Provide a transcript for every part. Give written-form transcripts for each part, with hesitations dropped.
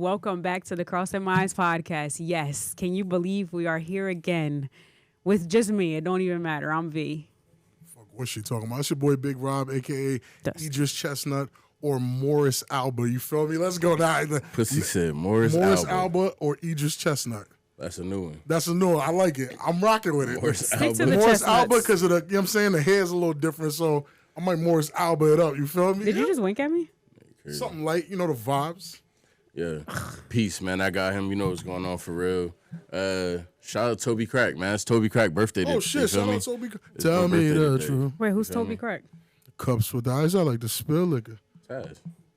welcome back to the Crossing Minds podcast. Yes, can you believe we are here again with just me? It don't even matter. I'm V. Fuck, what's she talking about? It's your boy Big Rob, a.k.a. Idris Chestnut or Morris Alba. You feel me? Let's go now. Pussy said Morris Alba or Idris Chestnut. That's a new one. That's a new one. I like it. I'm rocking with it. Morris Stick Alba. to the Morris chestnuts. Alba because of the, you know what I'm saying? The hair's a little different, so I might Morris Alba it up. You feel me? Did you just wink at me? Crazy. Something light, you know, the vibes. Yeah. Peace, man. I got him. You know what's going on for real. Shout out Toby Crack, man. It's Toby Crack birthday. Oh, shit. Shout out Toby. It's Tell my me birthday the today. truth. Wait, who's Toby Crack? Cups with eyes. I like to spill liquor. Taz.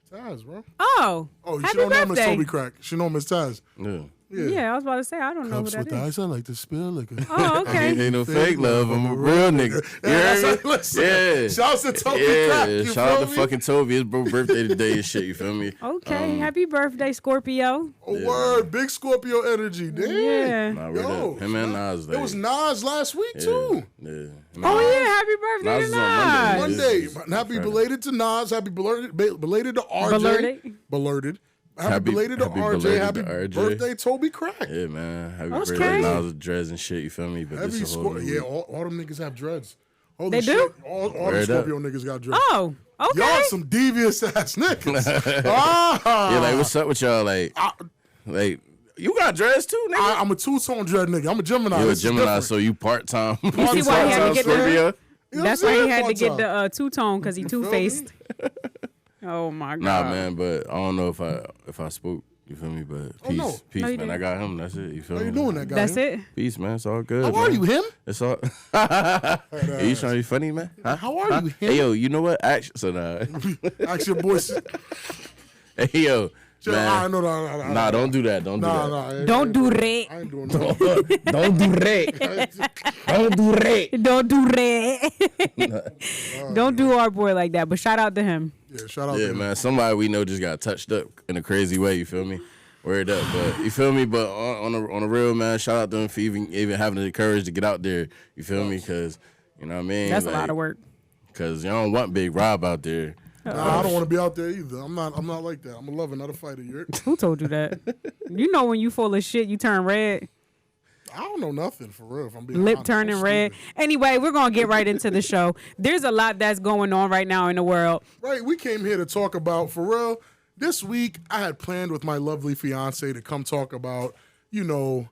Taz, bro. Oh, Oh, happy she don't know him as birthday. Toby Crack. She know him as Taz. Yeah. Yeah, I was about to say, I don't know who Cups that with is. eyes. I like to spill liquor. Oh, okay. Ain't no fake love. I'm a real nigga. You heard me? Yeah. Shout out to Toby Crack. Yeah. You Shout out feel to me? fucking Toby. His birthday today and shit. You feel me? Okay, happy birthday, Scorpio. Oh, word. Big Scorpio energy. Damn. Yeah. Nah, Yo, him and Nas. It was Nas last week, too. Yeah. Oh, yeah, happy birthday Nas to is on Nas. Monday. Monday. Happy belated to Nas. Happy belated to RJ. Belated. Happy belated to RJ. Happy birthday, Toby Crack. Yeah, man. Happy Okay. birthday, Nas with dreads and shit. You feel me? But Heavy this a whole Scorpio. Yeah, all them niggas have dreads. Holy They shit. do? All the Word Scorpio niggas got dreads. Oh, okay. Y'all some devious ass niggas. Yeah, like what's up with y'all? Like you got dreads too, nigga. I'm a two-tone dread nigga. I'm a Gemini. You a This is Gemini, different. so you part time. You see why he had to get Scorpio? You know That's what I'm why he saying? had to get Part-time. the two-tone, because he feel me? two-faced. Oh, my God. Nah, man, but I don't know if I spoke. You feel me? But peace, no. peace, No, you man. didn't. I got him. That's it. You feel How me? you doing that guy? That's it? Peace, man. It's all good. How man. are you, him? It's all. Hey, you trying to be funny, man? Huh? How are you, him? Hey, yo, you know what? Actually, so nah. Ask your boy. Hey, yo, man. No. Nah, don't do that. Don't do that. Nah. Don't do red. I ain't doing that. Don't do that. Don't do that. Don't do red. Don't do our boy like that, but shout out to him. Yeah, shout out Yeah, to him. man. Somebody we know just got touched up in a crazy way. You feel me? Word up, but you feel me? But on a real, man, shout out to him for even having the courage to get out there. You feel me? Because you know what I mean. That's a lot of work. Because you don't want Big Rob out there. Nah, I don't want to be out there either. I'm not like that. I'm a lover, not a fighter. Who told you that? You know when you full of shit, you turn red. I don't know nothing for real. If I'm being Lip honest. turning I'm red. stupid. Anyway, we're going to get right into the show. There's a lot that's going on right now in the world. Right, we came here to talk about, for real, this week I had planned with my lovely fiance to come talk about, you know,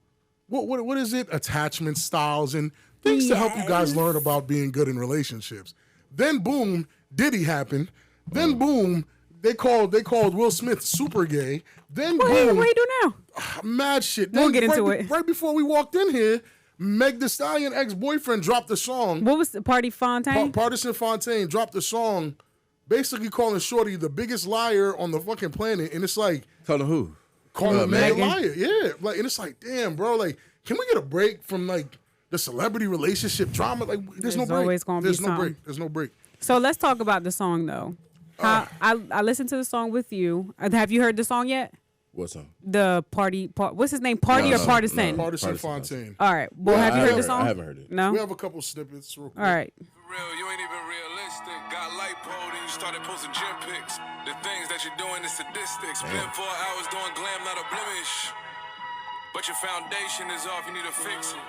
what is it? Attachment styles and things to help you guys learn about being good in relationships. Then boom, Diddy happened. Then boom, they called Will Smith super gay. Then What boom, do you do now? mad shit. We'll Then get into it. Right before we walked in here, Meg Thee Stallion ex-boyfriend dropped a song. What was the Party Fontaine? Partisan Fontaine dropped a song basically calling Shorty the biggest liar on the fucking planet. And it's like, Calling who? calling Meg a Megan? liar. Yeah. Like, and it's like, damn, bro, like, can we get a break from like the celebrity relationship drama? Like, there's no There's break. always gonna be There's no something. break. There's no break. So let's talk about the song, though. I listened to the song with you. Have you heard the song yet? What song? The what's his name? Party or No, Partisan? no. Partisan Partisan Fontaine. All right. Well, Yeah, have you I heard the song? I haven't heard it. No? We have a couple snippets real quick. All right. Real, you ain't even realistic. Got lipo, then you started posting gym pics. The things that you're doing is sadistic. Spent 4 hours doing glam, not a blemish. But your foundation is off, you need to fix it.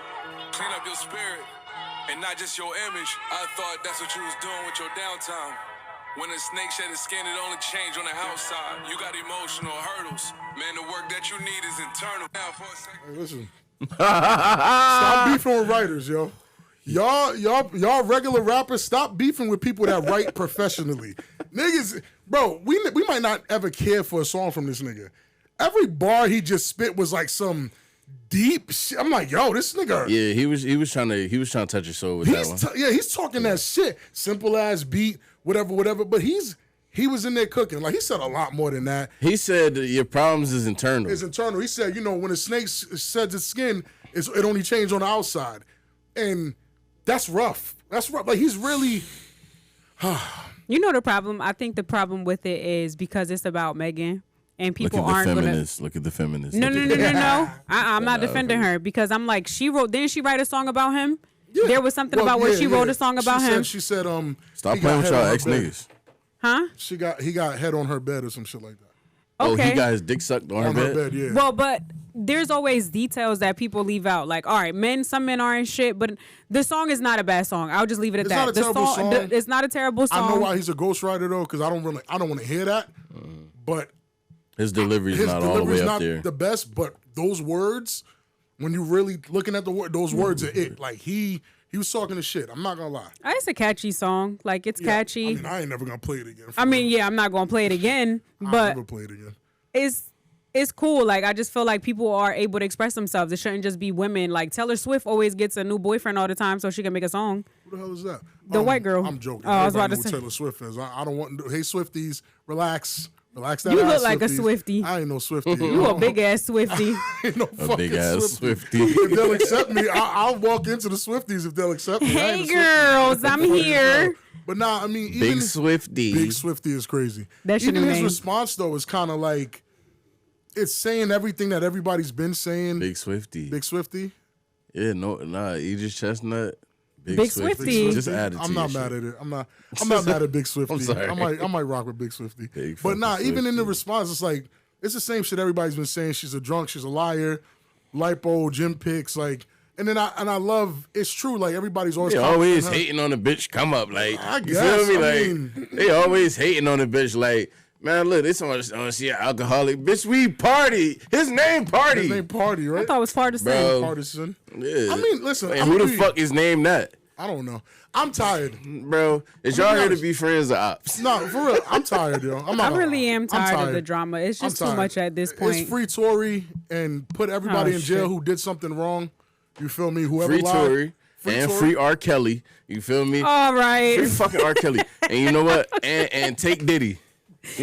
Clean up your spirit, and not just your image. I thought that's what you was doing with your downtime. When a snake shed his skin, it only changed on the outside. You got emotional hurdles. Man, the work that you need is internal. Now, for a second. Hey, listen. Stop beefing with writers, yo. Y'all regular rappers, stop beefing with people that write professionally. Niggas, bro, we might not ever care for a song from this nigga. Every bar he just spit was like some deep shit. I'm like, yo, this nigga. Yeah, he was trying to touch your soul with that one. He's talking that shit. Simple ass beat, whatever. But he was in there cooking. Like, he said a lot more than that. He said that your problems is internal. It's internal. He said, you know, when a snake sheds its skin, it only changed on the outside. And that's rough. That's rough. Like, he's really... You know the problem? I think the problem with it is because it's about Megan. And people Look at aren't the going to... feminists. Look at the feminists. No. Look at I'm not defending her because I'm like, didn't she write a song about him? Yeah. There was something about where she wrote a song about him. She said, Stop he playing got with head on y'all her ex bed. niggas. Huh? He got head on her bed or some shit like that. Oh, Okay. he got his dick sucked on her bed? yeah. Well, but there's always details that people leave out. Like, all right, some men aren't shit, but the song is not a bad song. I'll just leave it at It's that. not a terrible song. It's not a terrible song. I know why he's a ghostwriter though, because I don't want to hear that. But His delivery's his not all the delivery's way not up there. the best. But those words, when you really looking at the word, those words are it. Like he was talking the shit. I'm not gonna lie. It's a catchy song. Like, it's Yeah, catchy. I mean, I ain't never gonna play it again. I'm not gonna play it again, I'll but never play it again. it's cool. Like, I just feel like people are able to express themselves. It shouldn't just be women. Like, Taylor Swift always gets a new boyfriend all the time so she can make a song. Who the hell is that? The white girl. I'm joking. Oh, I was about Everybody to know say. who Taylor Swift is. I don't want. Hey, Swifties, relax. Relax that You ass, look like a Swifties. Swiftie. I ain't no Swifty. You a big ass Swifty. ain't no A fucking big ass Swifty. Swifty. If they'll accept me, I'll walk into the Swifties if they'll accept me. I Hey ain't a Swiftie. girls, I'm Funny as here. hell. But nah, I mean, even Big Swifty. Big Swifty is crazy. That's your even new his name. response though is kind of like it's saying everything that everybody's been saying. Big Swifty. Big Swifty. Yeah, nah, Idris Chestnut. Big Swifty. Just add it to I'm your not shit. mad at it. I'm not mad at Big Swifty. I'm sorry. I might rock with Big Swifty. Big But fucking nah, even in the Swiftie. response, it's like it's the same shit everybody's been saying. She's a drunk. She's a liar. Lipo, gym pics, like. And then I love it's true. Like everybody's always They always complimenting her. hating on the bitch come up. Like, I you guess, feel me? I Like, mean- they always hating on the bitch. Like, man, look, this on she an alcoholic. Bitch, we party. His name Party. His name Party, right? I thought it was far to say. Bro. Partisan. Yeah. I mean, listen. And I'm who the gonna be- fuck is named that? I don't know. I'm tired. Bro, is I'm y'all gonna be here to honest. be friends or ops? No, for real. I'm tired, yo. I'm not I gonna really lie. am I'm tired of the drama. It's just I'm too tired. much at this point. It's free Tory and put everybody Oh, in jail shit. who did something wrong. You feel me? Whoever Free lied. Tory and Tory. free R. Kelly. You feel me? All right. Free fucking R. Kelly. And you know what? And take Diddy. I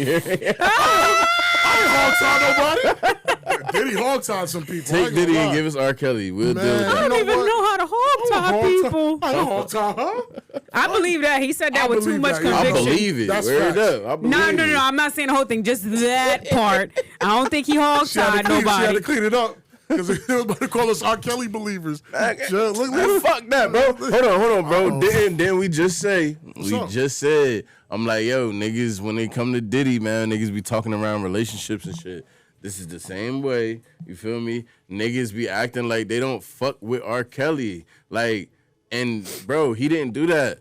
ain't hog-tied nobody. Diddy hog-tied some people. I Take ain't gonna Diddy and lie. give us R. Kelly. We'll Man, deal with I that. don't You know even what? know how to hog tie people. I ain't hog-tied, huh? I believe that. He said that I with too believe much that, yeah. I conviction. believe it. That's Word facts. up. I believe No, it. I'm not saying the whole thing. Just that part. I don't think he hog She had tied to clean, she had nobody. to clean it up. Because he was about to call us R. Kelly believers. Look, Man, fuck that, bro. Hold on, bro. Then we just say, up? just said, I'm like, yo, niggas, when they come to Diddy, man, niggas be talking around relationships and shit. This is the same way, you feel me? Niggas be acting like they don't fuck with R. Kelly. Like, and bro, he didn't do that.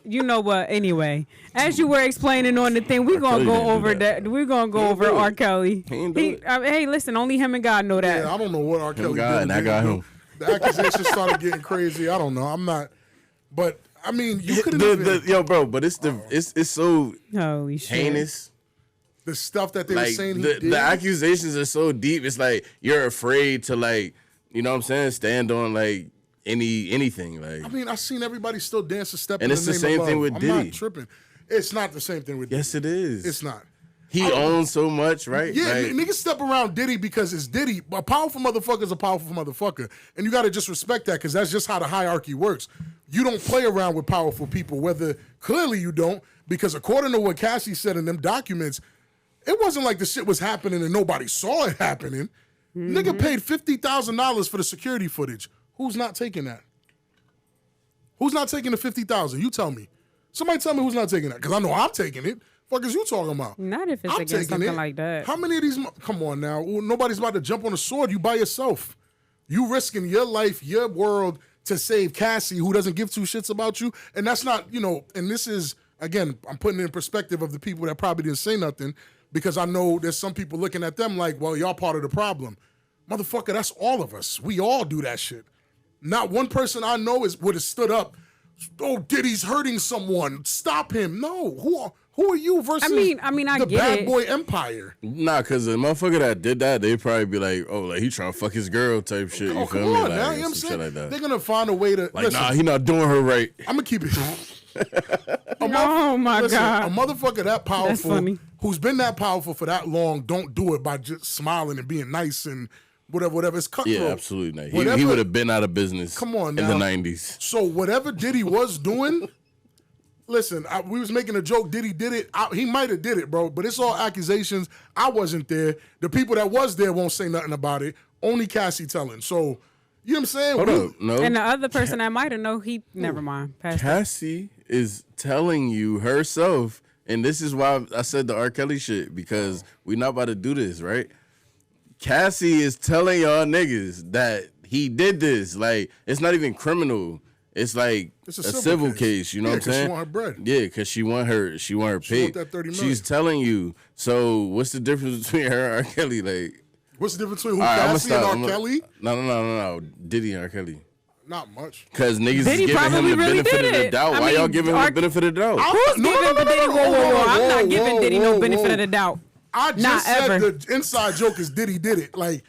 You know what? Anyway, as you were explaining on the thing, we're gonna Kelly go didn't do over that. that. We're gonna go over do it. R. Kelly. He ain't do it. Hey, listen, only him and God know that. Yeah, I don't know what R. Kelly God did. and and that didn't guy do. The accusations started getting crazy. I don't know. I'm not. But I mean, you could have Yo, bro, but it's so Holy shit! heinous. the stuff that they were Like saying he the did. accusations are so deep. It's like you're afraid to, like, you know what I'm saying, stand on like anything. Like, I mean, I seen everybody still dance a step. And in it's the the name same of thing love. with I'm Diddy. not tripping. It's not the same thing with yes, Diddy. it is. It's not. He owns so much, right? Yeah, Like, niggas step around Diddy because it's Diddy. A powerful motherfucker is a powerful motherfucker. And you got to just respect that because that's just how the hierarchy works. You don't play around with powerful people, whether clearly you don't, because according to what Cassie said in them documents, it wasn't like the shit was happening and nobody saw it happening. Nigga paid $50,000 for the security footage. Who's not taking that? Who's not taking the $50,000? You tell me. Somebody tell me who's not taking that, because I know I'm taking it. Fuck is you talking about? Not if it's I'm against taking something it. like that. How many of these? Come on now. Well, nobody's about to jump on a sword. You by yourself. You risking your life, your world to save Cassie, who doesn't give two shits about you. And that's not, and this is, again, I'm putting it in perspective of the people that probably didn't say nothing, because I know there's some people looking at them like, well, y'all part of the problem. Motherfucker, that's all of us. We all do that shit. Not one person I know would have stood up. Oh, Diddy's hurting someone. Stop him. No. Who are you versus I mean, I the get bad it. boy empire? nah, cause the motherfucker that did that, they'd probably be like, oh, like he trying to fuck his girl type shit. You Oh, feel come me? on Like, now. You know what I'm some shit saying? like that. They're going to find a way to. Like, listen, nah, he not doing her right. I'm going to keep it. Oh, my God. A motherfucker that powerful, funny. who's been that powerful for that long, don't do it by just smiling and being nice and whatever. It's cutthroat. Yeah, absolutely not. He Whatever- would have been out of business. Come on in now. the 90s. So whatever Diddy was doing, listen, we was making a joke. Diddy did it. He might have did it, bro. But it's all accusations. I wasn't there. The people that was there won't say nothing about it. Only Cassie telling. So, you know what I'm saying? Hold up, no. And the other person that might have known, never mind. Pass that. Cassie is telling you herself And this is why I said the R. Kelly shit, because we not about to do this, right? Cassie is telling y'all niggas that he did this. Like, it's not even criminal. It's like It's a civil case. You know what I'm saying? She want her bread. Yeah, because she want her pay. She want that $30 million. She's telling you. So what's the difference between her and R. Kelly? Like, What's the difference between all right, Cassie and R. Kelly? No. Diddy and R. Kelly. Not much. Because niggas Diddy is giving him probably the really benefit did of the it. doubt. I Why mean, y'all giving him the benefit of the doubt? Who's giving Diddy? Whoa. I'm not giving Diddy no benefit whoa. of the doubt. I just Not said ever. the inside joke is Diddy did it. Like,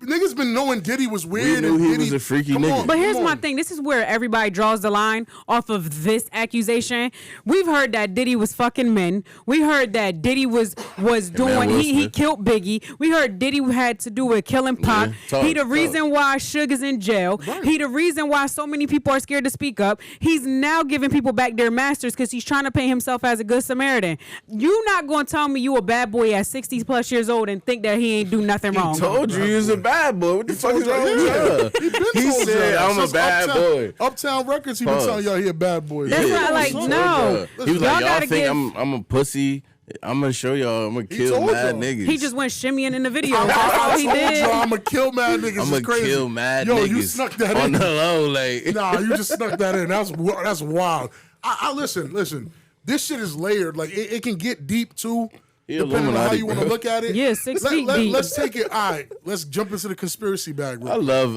niggas been knowing Diddy was weird. knew and he Diddy, was a freaky come nigga. on, But here's come my on. thing. This is where everybody draws the line off of this accusation. We've heard that Diddy was fucking men. We heard that Diddy was doing. Will He Smith. killed Biggie. We heard Diddy had to do with killing Pac. talk, He the talk. reason why Sugar's in jail. Right. He the reason why so many people are scared to speak up. He's now giving people back their masters because he's trying to paint himself as a good Samaritan. You not gonna tell me you a bad boy at 60 plus years old and think that he ain't do nothing wrong. Told you he was a bad boy. What the fuck is wrong with y'all? He said, I'm a bad boy. Uptown Records, he been Pause. telling y'all he a bad boy. That's Yeah. why, like, He no. was like, Y'all y'all gotta think give- I'm a pussy? I'm gonna show y'all. I'm gonna kill told mad y'all. niggas. He just went shimmying in the video. That's all he did. I'm gonna kill mad niggas. I'm It's gonna crazy. kill mad Yo, niggas. you snuck that on in. the low, like. Nah, you just snuck that in. That's wild. I listen. This shit is layered. Like it can get deep too, He depending on how Illuminati, you want to bro. look at it. Yeah, 6 feet deep. Let's take it. All right, let's jump into the conspiracy bag. I love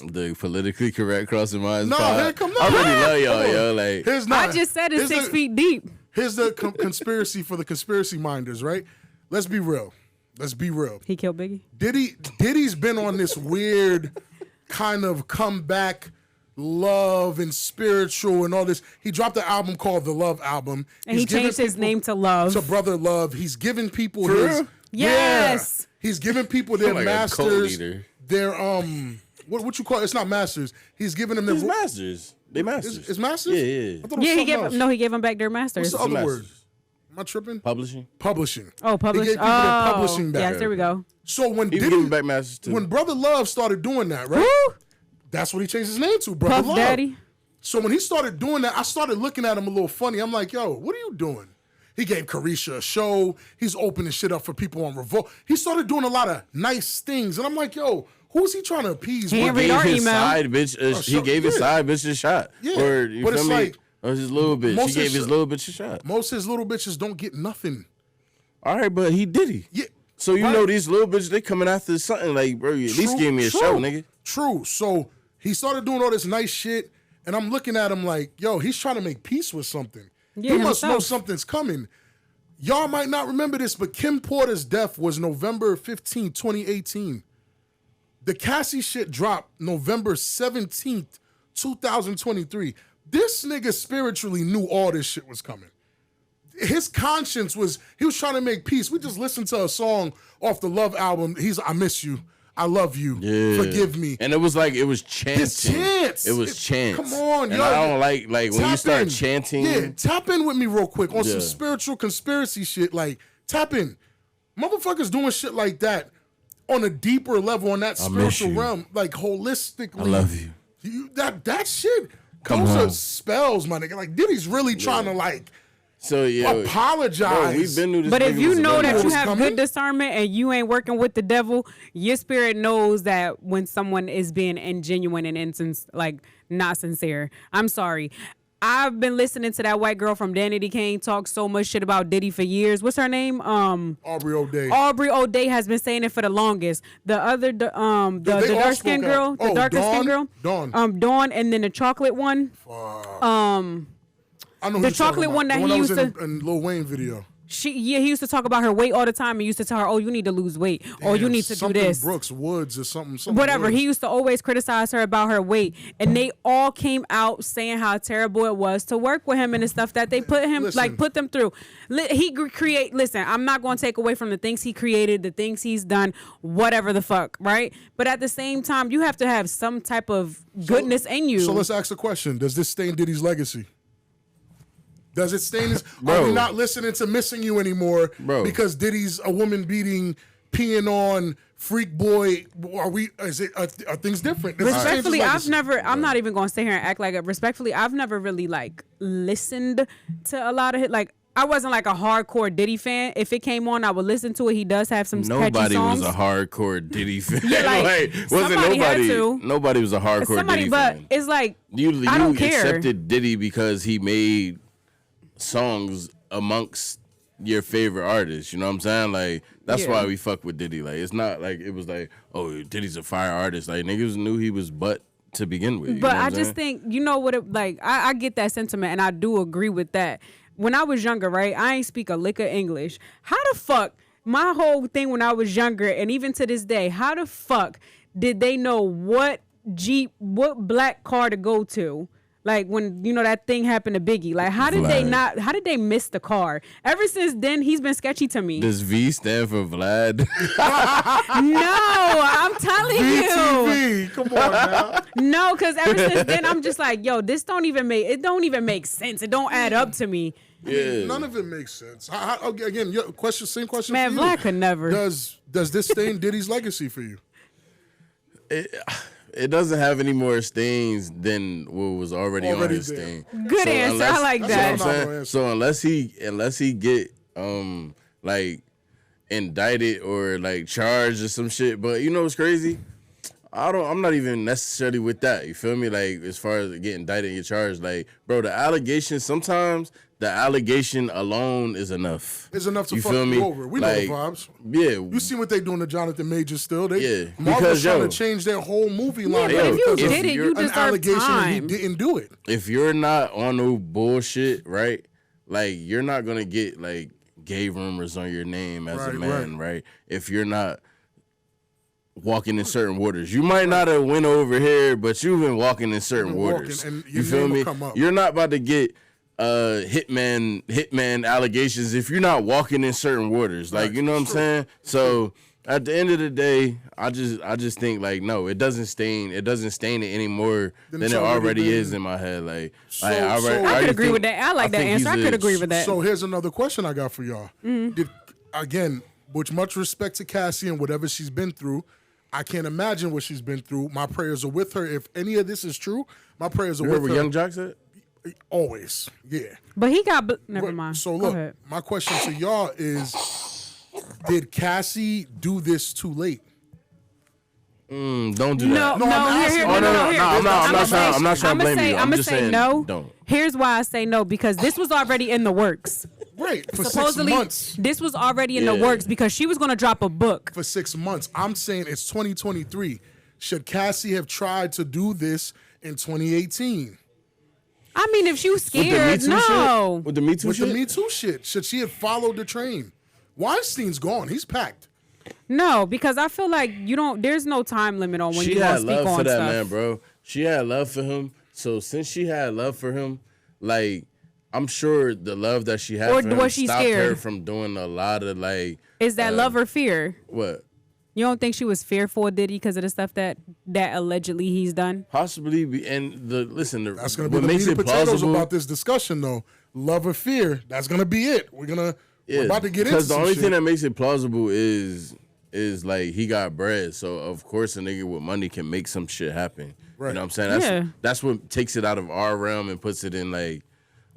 the politically correct crossing minds. No, pod. here come I really that. love y'all, Come on. yo. Like, Here's I just said it's 6 feet deep. Here's the conspiracy for the conspiracy minders, right? Let's be real. He killed Biggie. Diddy's been on this weird kind of comeback, love and spiritual and all this. He dropped an album called The Love Album. And He's he changed giving his people- name to Love. to Brother Love. He's giving people For his real? Yes. Yeah. He's giving people their like a cult masters. leader. Their what you call it? It's not masters. He's giving them His their masters. They masters. Is masters? Yeah. I thought it was Yeah, he something gave else. he gave him back their masters. What's the other masters. word? Am I tripping? Publishing. Publishing. Oh, He publish. gave people their Oh, publishing back. yes, there we go. So when He was Diddy, giving back masters too. when Brother Love started doing that, right? Woo! That's what he changed his name to, Brother Puff Love. Daddy. So when he started doing that, I started looking at him a little funny. I'm like, yo, what are you doing? He gave Carisha a show. He's opening shit up for people on Revolt. He started doing a lot of nice things. And I'm like, yo, who's he trying to appease? He ain't with? read our his email. side bitch. He gave his side bitch a shot. Yeah, Or you but feel it's me? like, or his little bitch. most He of gave his- his little bitch a shot. Most of his little bitches don't get nothing. All right, but he did he. Yeah. So you Right. know these little bitches, they coming after something like, bro, you at least give me a show, nigga. True. So he started doing all this nice shit, and I'm looking at him like, yo, he's trying to make peace with something. Yeah, he must know himself. something's coming. Y'all might not remember this, but Kim Porter's death was November 15, 2018. The Cassie shit dropped November 17th, 2023. This nigga spiritually knew all this shit was coming. His conscience was, he was trying to make peace. We just listened to a song off the Love album. I miss you. I love you. Yeah. Forgive me. And it was like, it was chanting. It's chants. It was chants. Come on, and yo. I don't like when you Tap start in. chanting. Yeah, tap in with me real quick on some Yeah. spiritual conspiracy shit. Like, tap in. Motherfuckers doing shit like that on a deeper level, on that I miss spiritual you. realm, like holistically. I love you. That shit, Come those home. are spells, my nigga. Like, Diddy's really trying to, like, So, yeah. apologize. Bro, we've been through this. But if nigga you was a know that villain. you was have coming. good discernment and you ain't working with the devil, your spirit knows that when someone is being ingenuine and like not sincere. I'm sorry. I've been listening to that white girl from Danity Kane talk so much shit about Diddy for years. What's her name? Aubrey O'Day. Aubrey O'Day has been saying it for the longest. The other, the They all dark skinned spoke girl, out. the Oh, darker skinned girl, Dawn. Dawn, and then the chocolate one. I know who the you're talking chocolate about. one that The he that was used in Lil Wayne video. he used to talk about her weight all the time and used to tell her, oh, you need to lose weight. Oh, you Damn, need to do something this. Brooks Woods or something. Whatever. Woods. He used to always criticize her about her weight. And they all came out saying how terrible it was to work with him and the stuff that they put them through. Listen, I'm not going to take away from the things he created, the things he's done, whatever the fuck, right? But at the same time, you have to have some type of goodness in you. So let's ask a question. Does this stain Diddy's legacy? Does it stain his... Bro. Are we not listening to Missing You anymore Bro. because Diddy's a woman-beating peeing on Freak Boy, are things different? Respectfully, I'm not even going to sit here and act like it. Respectfully, I've never really like listened to a lot of it. Like, I wasn't like a hardcore Diddy fan. If it came on, I would listen to it. He does have some catchy songs. Nobody was a hardcore Diddy fan. Yeah, like, wasn't nobody? Nobody was a hardcore Diddy fan. But it's like, you I don't care. accepted Diddy because he made songs amongst your favorite artists. You know what I'm saying? Like, that's why we fuck with Diddy. Like, it's not like it was like, oh, Diddy's a fire artist. Like, niggas knew he was butt to begin with. But I just think, you know what, I get that sentiment, and I do agree with that. When I was younger, right, I ain't speak a lick of English. How the fuck, my whole thing when I was younger, and even to this day, how the fuck did they know what black car to go to? Like, when, you know, that thing happened to Biggie. Like, how did they miss the car? Ever since then, he's been sketchy to me. Does V stand for Vlad? No, I'm telling you. Come on now. No, because ever since then, I'm just like, yo, this don't even make sense. It don't add up to me. Yeah. None of it makes sense. Again, same question Man, for you. Vlad could never. Does this stain Diddy's legacy for you? It doesn't have any more stains than what was already on his stain. Good answer. I like that. So unless he get like indicted or like charged or some shit, but you know what's crazy? I'm not even necessarily with that. You feel me? Like, as far as getting indicted and get charged, like, bro, the allegation, sometimes the allegation alone is enough. It's enough to fuck you over. We know the vibes. Yeah. You see what they doing to Jonathan Majors still. Yeah. Marvel's trying to change their whole movie line. Yeah, but if you did it, you deserve an allegation time. And he didn't do it. If you're not on no bullshit, right? Like, you're not going to get, like, gay rumors on your name as a man, right? If you're not walking in certain waters. You might not have went over here, but you've been walking in certain waters. You feel me? You're not about to get hitman allegations if you're not walking in certain waters. Like, you know what I'm saying? So at the end of the day, I just think, like, no, it doesn't stain it any more than it already is in my head. Like, I could agree with that. I like that answer. I could agree with that. So here's another question I got for y'all. Again, with much respect to Cassie and whatever she's been through, I can't imagine what she's been through. My prayers are with her. If any of this is true, my prayers are with her. Remember Young Jock said? Always, yeah. But he got... Never mind. So look, my question to y'all is, did Cassie do this too late? Don't do that. I'm not trying to blame you. I'm just saying no. Don't. Here's why I say no, because this was already in the works. Right, for Supposedly, 6 months. This was already in the works because she was going to drop a book. For 6 months. I'm saying it's 2023. Should Cassie have tried to do this in 2018? I mean, if she was scared, no. With the Me Too shit? With the Me Too shit. Should she have followed the train? Weinstein's gone. He's packed. No, because I feel like there's no time limit on when you want to speak on stuff. She had love for that man, bro. She had love for him. So since she had love for him, like, I'm sure the love that she had for him stopped her from doing a lot of, like... Is that love or fear? What? You don't think she was fearful of Diddy because of the stuff that allegedly he's done? Possibly. And that's going to be the meat and potatoes about this discussion, though. Love or fear, that's going to be it. We're about to get into because the only thing that makes it plausible is like, he got bread. So, of course, a nigga with money can make some shit happen. Right. You know what I'm saying? That's what takes it out of our realm and puts it in, like...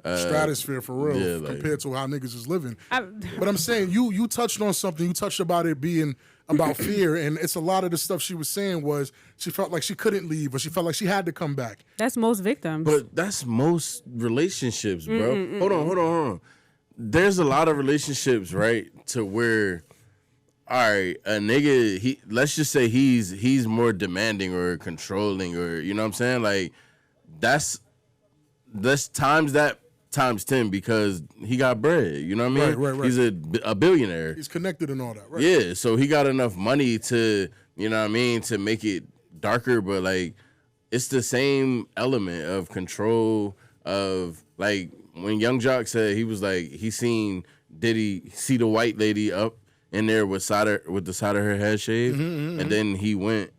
stratosphere for real, compared to how niggas is living. But I'm saying, you touched on something. You touched about it being about fear, and it's a lot of the stuff she was saying was she felt like she couldn't leave, or she felt like she had to come back. That's most victims. But that's most relationships, bro. Hold on. There's a lot of relationships, right, to where, all right, a nigga, let's just say he's more demanding or controlling, or, you know what I'm saying? Like, that's times 10 because he got bread, you know what I mean? Right. He's a billionaire. He's connected and all that, right? Yeah, so he got enough money to, you know what I mean, to make it darker, but, like, it's the same element of control of, like, when Young Jock said he was like, he seen Diddy see the white lady up in there with the side of her head shaved, and then he went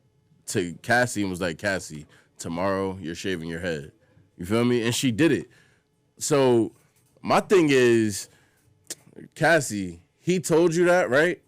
to Cassie and was like, Cassie, tomorrow you're shaving your head. You feel me? And she did it. So my thing is, Cassie, he told you that, right?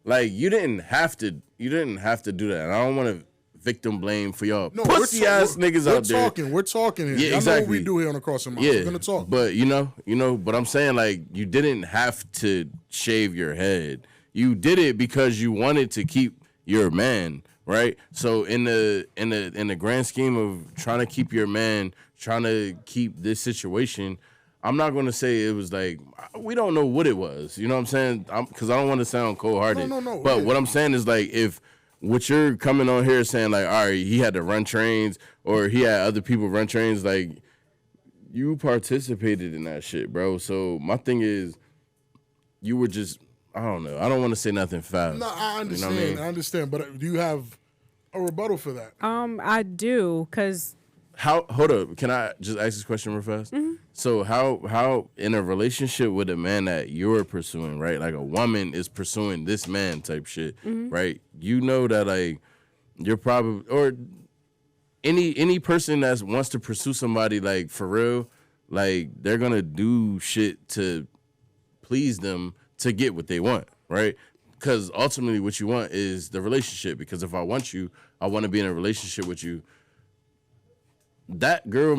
Like you didn't have to do that. And I don't want to victim blame for y'all pussy ass niggas out there. We're talking here. Yeah, exactly. know what we do here on the Crossing Minds. Yeah, We're gonna talk. But you know. But I'm saying like you didn't have to shave your head. You did it because you wanted to keep your man, right? So in the grand scheme of trying to keep your man, trying to keep this situation, I'm not going to say it was like, we don't know what it was. You know what I'm saying? Because I don't want to sound cold-hearted. No. But what I'm saying is like, if what you're coming on here saying like, all right, he had to run trains or he had other people run trains, like, you participated in that shit, bro. So my thing is, you were just, I don't know. I don't want to say nothing foul. No, I understand. You know what I mean? I understand. But do you have a rebuttal for that? I do, because... Hold up. Can I just ask this question real fast? Mm-hmm. So how in a relationship with a man that you're pursuing, right? Like a woman is pursuing this man type shit, right? You know that like you're probably, or any person that wants to pursue somebody like for real, like they're gonna do shit to please them to get what they want, right? Because ultimately what you want is the relationship. Because if I want you, I want to be in a relationship with you. That girl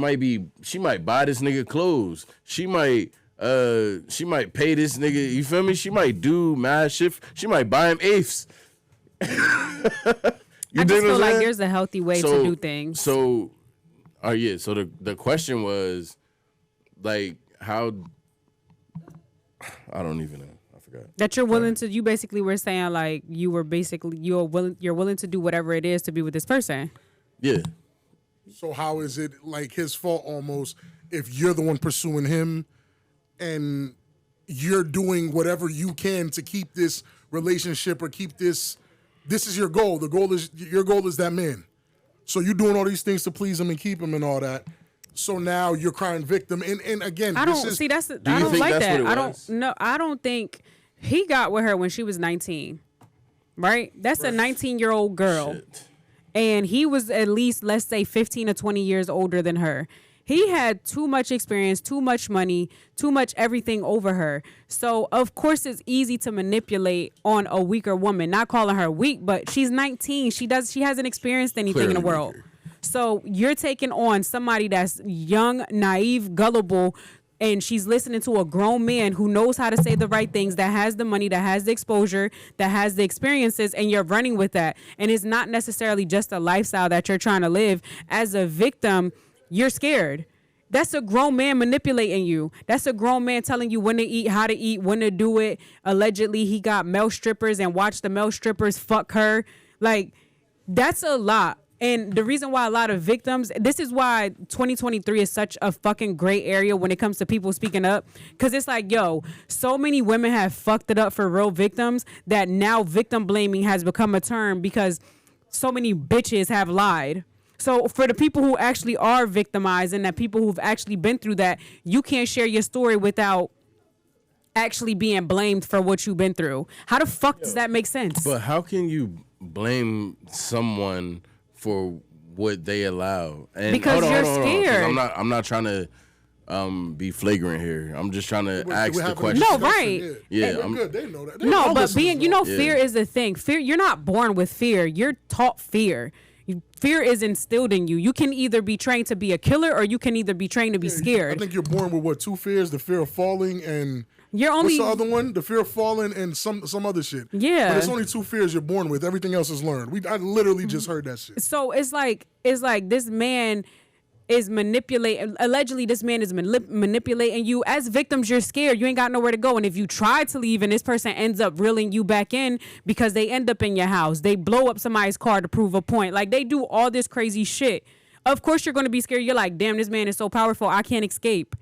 she might buy this nigga clothes. She might pay this nigga, you feel me? She might do mad shit. She might buy him eighths. I just feel like there's a healthy way to do things. So the question was like how, I don't even know. I forgot. That you're willing to, you basically were saying like you're willing to do whatever it is to be with this person. Yeah. So how is it like his fault almost if you're the one pursuing him and you're doing whatever you can to keep this relationship or keep this is your goal. Your goal is that man. So you're doing all these things to please him and keep him and all that. So now you're crying victim. And again, I don't like that. I don't think he got with her when she was 19. Right? That's a 19-year-old girl. Shit. And he was at least, let's say, 15 or 20 years older than her. He had too much experience, too much money, too much everything over her. So, of course, it's easy to manipulate on a weaker woman. Not calling her weak, but she's 19. She hasn't experienced anything Clearly in the world. weaker. So you're taking on somebody that's young, naive, gullible, and she's listening to a grown man who knows how to say the right things, that has the money, that has the exposure, that has the experiences, and you're running with that. And it's not necessarily just a lifestyle that you're trying to live. As a victim, you're scared. That's a grown man manipulating you. That's a grown man telling you when to eat, how to eat, when to do it. Allegedly, he got male strippers and watched the male strippers fuck her. Like, that's a lot. And the reason why a lot of victims, this is why 2023 is such a fucking gray area when it comes to people speaking up. Because it's like, yo, so many women have fucked it up for real victims that now victim blaming has become a term because so many bitches have lied. So for the people who actually are victimized and that people who've actually been through that, you can't share your story without actually being blamed for what you've been through. How the fuck does that make sense? But how can you blame someone for what they allow? And because you're scared. I'm not trying to be flagrant here. I'm just trying to ask the question. No, right. Yeah, we're good. They know that. But fear is the thing. Fear, you're not born with fear. You're taught fear. Fear is instilled in you. You can either be trained to be a killer or you can either be trained to be scared. I think you're born with two fears: the fear of falling and what's the other one? The fear of falling and some other shit. Yeah, but it's only two fears you're born with. Everything else is learned. I literally just heard that shit. So it's like this man is manipulating. Allegedly, this man is manipulating you. As victims, you're scared. You ain't got nowhere to go. And if you try to leave and this person ends up reeling you back in because they end up in your house, they blow up somebody's car to prove a point. Like, they do all this crazy shit. Of course, you're going to be scared. You're like, damn, this man is so powerful. I can't escape.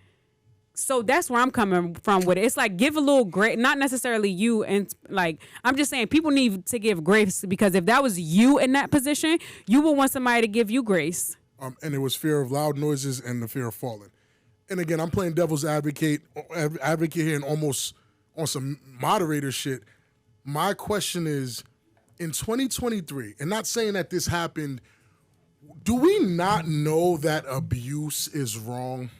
So that's where I'm coming from with it. It's like, give a little grace, not necessarily you. And like, I'm just saying people need to give grace, because if that was you in that position, you would want somebody to give you grace. And it was fear of loud noises and the fear of falling. And again, I'm playing devil's advocate here and almost on some moderator shit. My question is, in 2023, and not saying that this happened, do we not know that abuse is wrong?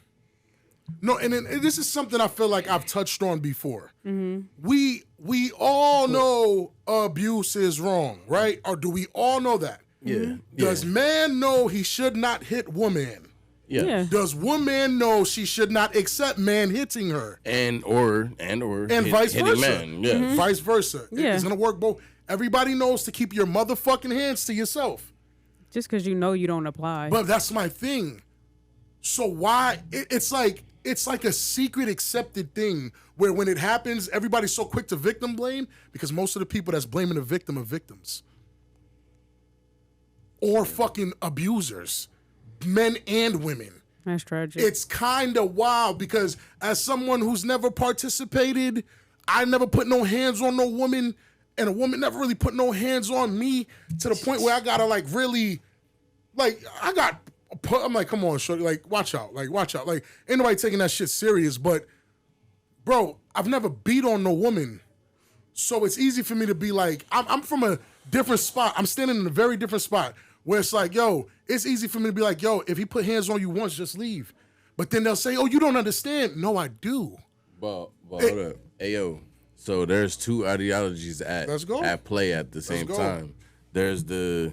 No, and this is something I feel like I've touched on before. Mm-hmm. We all know abuse is wrong, right? Or do we all know that? Yeah. Does man know he should not hit woman? Yeah. Does woman know she should not accept man hitting her? And vice versa. Man. Yeah. Vice versa. Yeah. It's gonna work both. Everybody knows to keep your motherfucking hands to yourself. Just because you know you don't apply. But that's my thing. So why? It's like a secret accepted thing where when it happens, everybody's so quick to victim blame because most of the people that's blaming the victim are victims. Or fucking abusers. Men and women. That's tragic. It's kind of wild because as someone who's never participated, I never put no hands on no woman, and a woman never really put no hands on me to the point where I gotta like really, like I'm like, come on, shorty, like watch out, like ain't nobody taking that shit serious. But bro, I've never beat on no woman, so it's easy for me to be like, I'm from a different spot. I'm standing in a very different spot. Where it's like, yo, it's easy for me to be like, yo, if he put hands on you once, just leave. But then they'll say, oh, you don't understand. No, I do. Well, hold up. Hey, yo, so there's two ideologies at play at the same time. There's the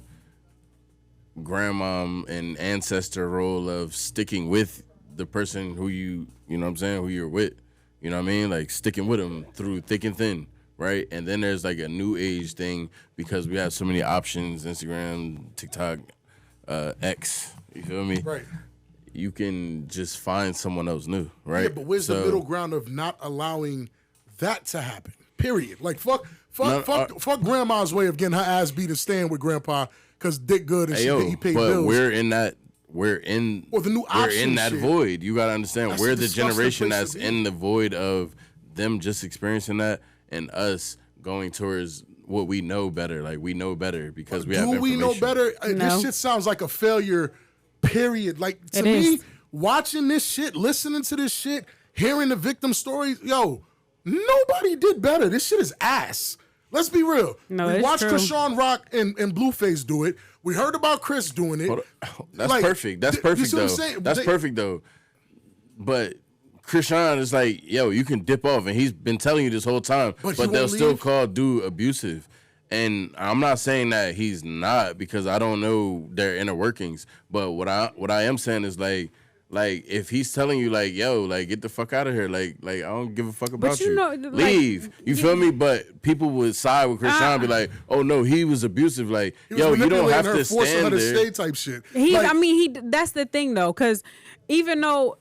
grandmom and ancestor role of sticking with the person who you know what I'm saying, who you're with. You know what I mean? Like sticking with them through thick and thin. Right, and then there's like a new age thing because we have so many options: Instagram, TikTok, X. You feel me? Right. You can just find someone else new, right? Yeah, but where's the middle ground of not allowing that to happen? Period. Like fuck grandma's way of getting her ass beat and staying with grandpa because dick good and he paid bills. But we're in that void. You gotta understand, we're the generation that's in the void of them just experiencing that. And us going towards what we know better. Like, we know better because we have information. Do we know better? No. This shit sounds like a failure, period. Like, to me, watching this shit, listening to this shit, hearing the victim stories, yo, nobody did better. This shit is ass. Let's be real. No, we watched Krishan Rock and Blueface do it. We heard about Chris doing it. That's like, perfect. That's perfect, though. That's perfect, though. But Krishan is like, yo, you can dip off, and he's been telling you this whole time, but they'll still call dude abusive. And I'm not saying that he's not because I don't know their inner workings. But what I am saying is like if he's telling you like, yo, like get the fuck out of here, like I don't give a fuck about you. Leave. You feel me? But people would side with Krishan and be like, oh no, he was abusive. Like, yo, you don't have to stand there. Stay type shit. That's the thing though, because even though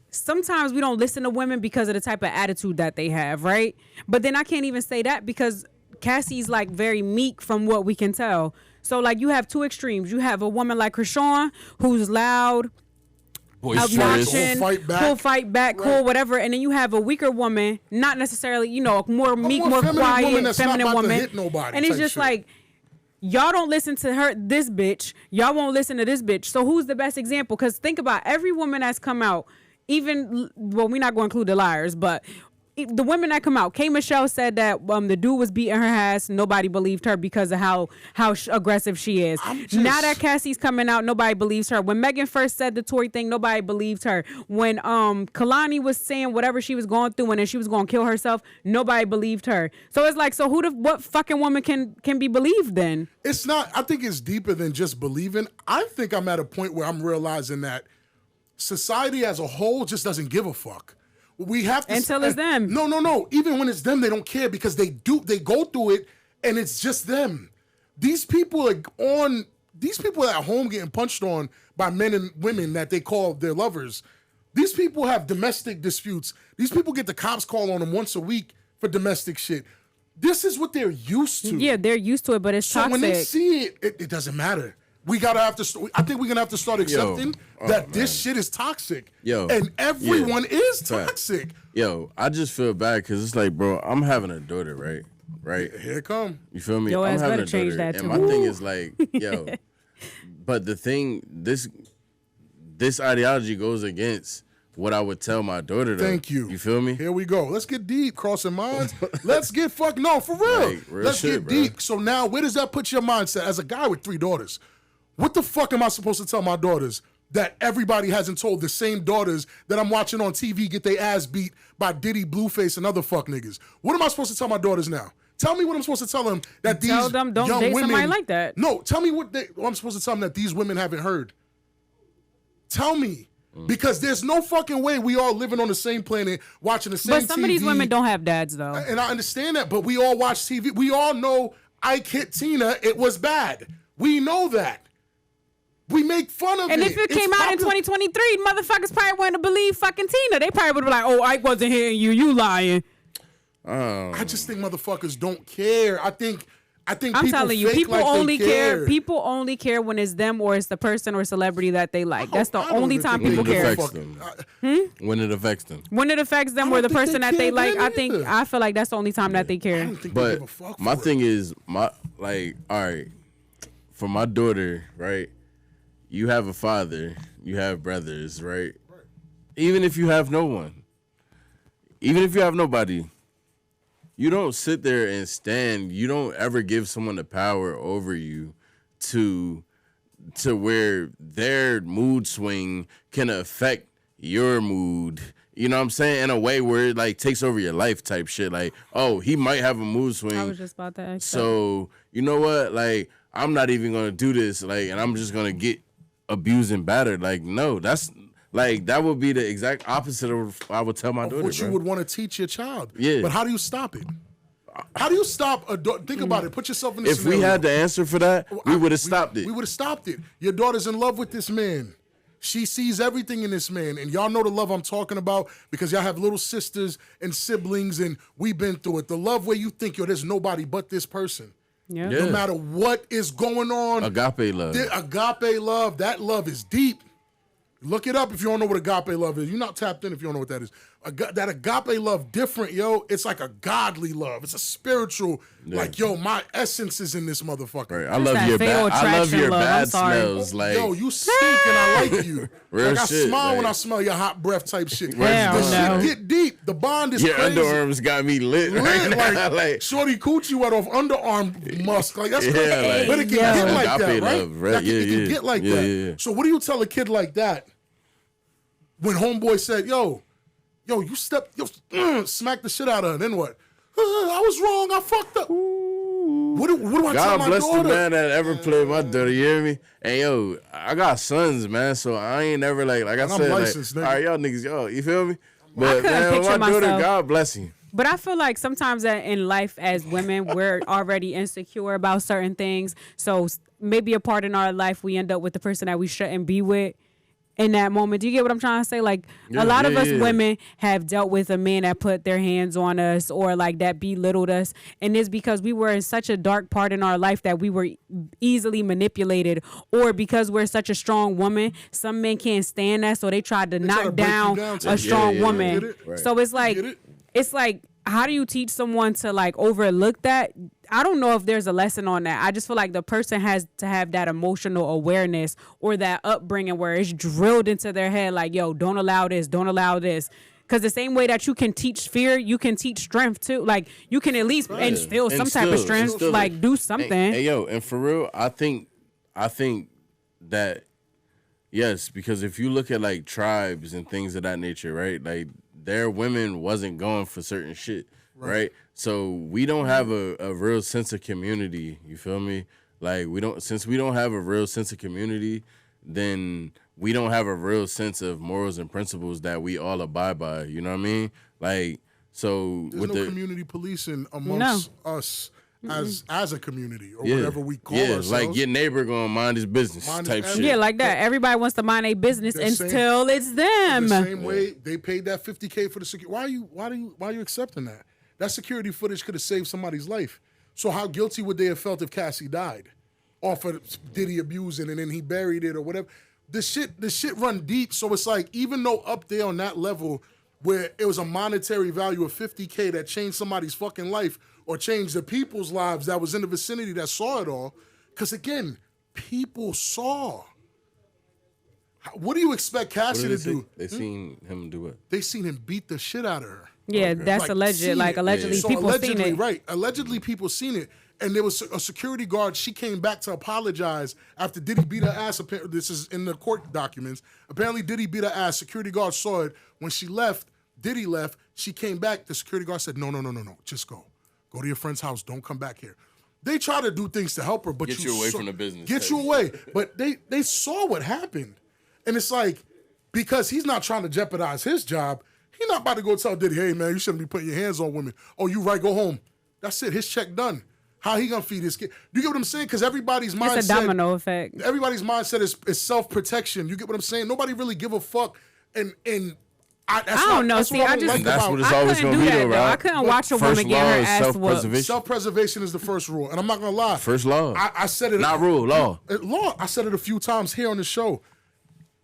sometimes we don't listen to women because of the type of attitude that they have, right? But then I can't even say that because Cassie's like very meek from what we can tell. So like you have two extremes. You have a woman like Krishan who's loud, obnoxious, who'll fight back, cool, whatever. And then you have a weaker woman, not necessarily, a more meek, more quiet, feminine woman. And it's just like, y'all don't listen to this bitch. Y'all won't listen to this bitch. So who's the best example? Because think about every woman that's come out. We're not going to include the liars, but the women that come out, K. Michelle said that the dude was beating her ass. Nobody believed her because of how aggressive she is. Now that Cassie's coming out, nobody believes her. When Megan first said the Tory thing, nobody believed her. When Kalani was saying whatever she was going through and then she was going to kill herself, nobody believed her. So it's like, so what fucking woman can be believed then? It's not. I think it's deeper than just believing. I think I'm at a point where I'm realizing that society as a whole just doesn't give a fuck. We have to until it's them. No. Even when it's them, they don't care because they go through it and it's just them. These people are at home getting punched on by men and women that they call their lovers. These people have domestic disputes. These people get the cops call on them once a week for domestic shit. This is what they're used to. Yeah, they're used to it, but it's toxic. So when they see it doesn't matter. I think we're gonna have to start accepting that this shit is toxic. And everyone is toxic. Yo, I just feel bad because it's like, bro, I'm having a daughter, right? Right. Here it come. You feel me? Your I'm ass having better a change daughter, that and too. my thing is like, yo, but the thing, this ideology goes against what I would tell my daughter. Though. Thank you. You feel me? Here we go. Let's get deep, crossing minds. Let's get no, for real. Like, Let's get deep. So now, where does that put your mindset as a guy with 3 daughters? What the fuck am I supposed to tell my daughters that everybody hasn't told the same daughters that I'm watching on TV get their ass beat by Diddy, Blueface, and other fuck niggas? What am I supposed to tell my daughters now? Tell me what I'm supposed to tell them that these Tell them don't young date women, somebody like that. No, tell me what I'm supposed to tell them that these women haven't heard. Tell me. Because there's no fucking way we all living on the same planet, watching the same TV. But some of these women don't have dads, though. And I understand that, but we all watch TV. We all know Ike hit Tina. It was bad. We know that. We make fun of it. And if it came out in 2023, motherfuckers probably wouldn't believe fucking Tina. They probably would be like, oh, Ike wasn't hitting you. You lying. I just think motherfuckers don't care. I think I'm telling you, people only care. People only care when it's them or it's the person or celebrity that they like. That's the only time people care. When it affects them. When it affects them or the person that they like, I feel like that's the only time that they care. But my thing is, all right, for my daughter, right? You have a father, you have brothers, right? Even if you have no one, even if you have nobody. You don't sit there and stand. You don't ever give someone the power over you to where their mood swing can affect your mood. You know what I'm saying? In a way where it like takes over your life type shit. Like, oh, he might have a mood swing. I was just about to ask. So, you know what? Like, I'm not even going to do this. Like, and I'm just going to get abused and battered. Like, no, that's... Like, that would be the exact opposite of what I would tell my daughter. What you would want to teach your child. Yeah. But how do you stop it? How do you stop a daughter? Think about it. Put yourself in the scenario. If we had the answer for that, we would have stopped it. We would have stopped it. Your daughter's in love with this man. She sees everything in this man. And y'all know the love I'm talking about because y'all have little sisters and siblings and we've been through it. The love where you think, yo, there's nobody but this person. Yeah. No matter what is going on. Agape love. Agape love. That love is deep. Look it up if you don't know what agape love is. You're not tapped in if you don't know what that is. That agape love different, yo. It's like a godly love. It's a spiritual, like, yo, my essence is in this motherfucker. Right. I love your bad smells. Like, yo, you stink and I like you. Real like shit, I smile when I smell your hot breath type shit. Hell shit get deep. The bond is your crazy. underarms got me lit. Like shorty coochie wet off underarm musk. Like that's crazy. But it can get like that, right? Love, right? It can get like that. Yeah. So what do you tell a kid like that when homeboy said, yo, you smack the shit out of her, then what? I was wrong. I fucked up. What do I tell my daughter? God bless the man that ever played my daughter. You hear me? And yo, I got sons, man. So I ain't never like I said, licensed, all right, y'all niggas, you feel me? But man, my daughter, God bless you. But I feel like sometimes in life as women, we're already insecure about certain things. So maybe a part in our life, we end up with the person that we shouldn't be with. In that moment, do you get what I'm trying to say? Like a lot of us women have dealt with a man that put their hands on us or like that belittled us, and it's because we were in such a dark part in our life that we were easily manipulated, or because we're such a strong woman, some men can't stand that, so they tried to knock down a strong woman. Right. So it's like, how do you teach someone to like overlook that? I don't know if there's a lesson on that. I just feel like the person has to have that emotional awareness or that upbringing where it's drilled into their head like, yo, don't allow this, don't allow this. Because the same way that you can teach fear, you can teach strength too. Like you can at least instill some type of strength, like do something. And yo, and for real, I think that, yes, because if you look at like tribes and things of that nature, right? Like their women wasn't going for certain shit, right? So we don't have a real sense of community. You feel me? Like since we don't have a real sense of community, then we don't have a real sense of morals and principles that we all abide by. You know what I mean? Like, so there's with no community policing amongst us as a community or whatever we call ourselves. Like your neighbor gonna mind his business type shit. Yeah, like that. Everybody wants to mind their business until it's them. The same way they paid that $50K for the security. Why are you accepting that? That security footage could have saved somebody's life. So how guilty would they have felt if Cassie died off of Diddy abusing and then he buried it or whatever? The shit run deep. So it's like, even though up there on that level where it was a monetary value of $50K that changed somebody's fucking life or changed the people's lives that was in the vicinity that saw it all, because again, people saw. What do you expect Cassie to do? They seen him do what? They seen him beat the shit out of her. Yeah, that's alleged. Like allegedly, people seen it. Right, allegedly people seen it. And there was a security guard. She came back to apologize after Diddy beat her ass. This is in the court documents. Apparently, Diddy beat her ass. Security guard saw it. When she left, Diddy left. She came back. The security guard said, no. Just go. Go to your friend's house. Don't come back here. They try to do things to help her, but Get you away from the business. Get you away. But they saw what happened. And it's like, because he's not trying to jeopardize his job, he's not about to go tell Diddy, hey, man, you shouldn't be putting your hands on women. Oh, you right, go home. That's it. His check done. How he gonna feed his kid? You get what I'm saying? Because everybody's mindset. It's a domino effect. Everybody's mindset is self-protection. You get what I'm saying? Nobody really give a fuck. And I don't know. See, that's what it's always gonna be, though, right? I couldn't watch a woman get her ass whooped. Self-preservation is the first rule, and I'm not gonna lie. First law. I said it. Not rule, law. Law. I said it a few times here on the show.